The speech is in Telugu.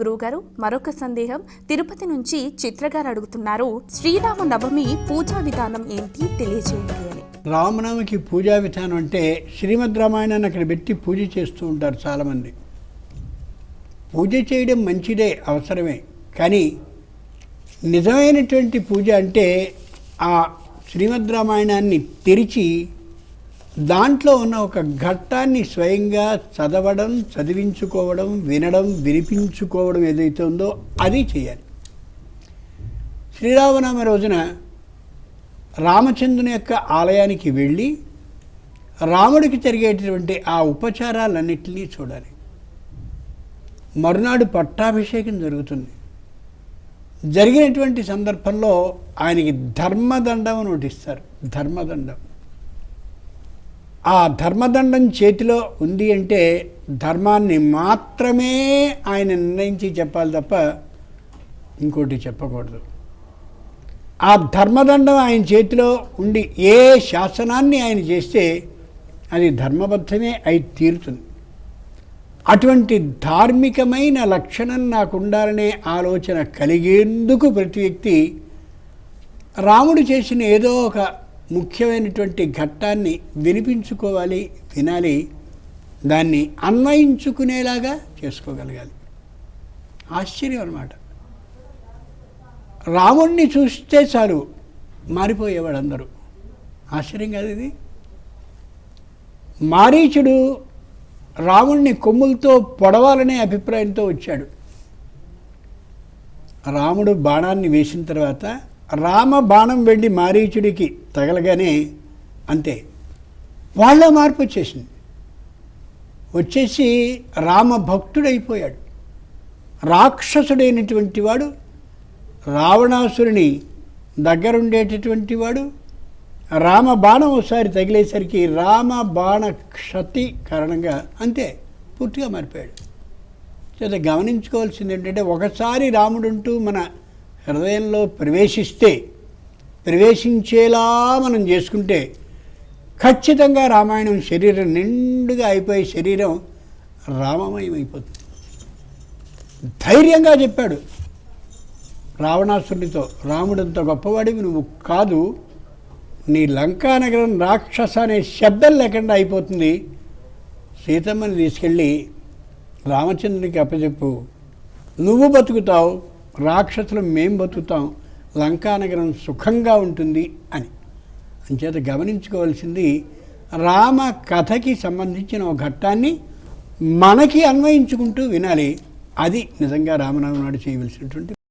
గురువుగారు, మరొక సందేహం తిరుపతి నుంచి చిత్రగారు అడుగుతున్నారు. శ్రీరామ నవమి పూజా విధానం ఏంటి తెలియజేయండి అని. రామనవమికి పూజా విధానం అంటే శ్రీమద్ రామాయణాన్ని అక్కడ పెట్టి పూజ చేస్తూ ఉంటారు చాలామంది. పూజ చేయడం మంచిదే, అవసరమే. కానీ నిజమైనటువంటి పూజ అంటే ఆ శ్రీమద్ రామాయణాన్ని తెరిచి దాంట్లో ఉన్న ఒక ఘట్టాన్ని స్వయంగా చదవడం, చదివించుకోవడం, వినడం, వినిపించుకోవడం ఏదైతే ఉందో అది చేయాలి. శ్రీరామనవమి రోజున రామచంద్రుని యొక్క ఆలయానికి వెళ్ళి రాముడికి జరిగేటటువంటి ఆ ఉపచారాలన్నింటినీ చూడాలి. మరునాడు పట్టాభిషేకం జరుగుతుంది. జరిగినటువంటి సందర్భంలో ఆయనకి ధర్మదండం నోటిస్తారు. ధర్మదండం, ఆ ధర్మదండం చేతిలో ఉంది అంటే ధర్మాన్ని మాత్రమే ఆయన నిర్ణయించి చెప్పాలి తప్ప ఇంకోటి చెప్పకూడదు. ఆ ధర్మదండం ఆయన చేతిలో ఉండి ఏ శాసనాన్ని ఆయన చేస్తే అది ధర్మబద్ధమే అయి తీరుతుంది. అటువంటి ధార్మికమైన లక్షణం నాకు ఉండాలనే ఆలోచన కలిగేందుకు ప్రతి వ్యక్తి రాముడు చేసిన ఏదో ఒక ముఖ్యమైనటువంటి ఘట్టాన్ని వినిపించుకోవాలి, వినాలి, దాన్ని అన్వయించుకునేలాగా చేసుకోగలగాలి. ఆశ్చర్యం అన్నమాట. రాముణ్ణి చూస్తే చాలు మారిపోయేవాడు అందరూ. ఆశ్చర్యం కాదు ఇది. మారీచుడు రాముణ్ణి కొమ్ములతో పొడవాలనే అభిప్రాయంతో వచ్చాడు. రాముడు బాణాన్ని వేసిన తర్వాత రామ బాణం వెళ్ళి మారీచుడికి తగలగానే అంతే వాళ్ళ మార్పు వచ్చేసింది. వచ్చేసి రామ భక్తుడైపోయాడు. రాక్షసుడైనటువంటి వాడు, రావణాసురుని దగ్గరుండేటటువంటి వాడు, రామ బాణం ఒకసారి తగిలేసరికి రామ బాణ క్షతి కారణంగా అంతే పూర్తిగా మారిపోయాడు. చేత గమనించుకోవాల్సింది ఏంటంటే ఒకసారి రాముడుంటూ మన హృదయంలో ప్రవేశించేలా మనం చేసుకుంటే ఖచ్చితంగా రామాయణం శరీరం నిండుగా అయిపోయే శరీరం రామమయం అయిపోతుంది. ధైర్యంగా చెప్పాడు రావణాసురునితో, రాముడంత గొప్పవాడివి నువ్వు కాదు, నీ లంకానగరం రాక్షస అనే శబ్దం లేకుండా అయిపోతుంది. సీతమ్మని తీసుకెళ్ళి రామచంద్రునికి అప్పచెప్పు, నువ్వు బతుకుతావు, రాక్షసులు మేం బతుకుతాం, లంకానగరం సుఖంగా ఉంటుంది అని. అంచేత గమనించుకోవాల్సింది రామ కథకి సంబంధించిన ఒక ఘట్టాన్ని మనకి అన్వయించుకుంటూ వినాలి. అది నిజంగా రామనవమి నాడు చేయవలసినటువంటి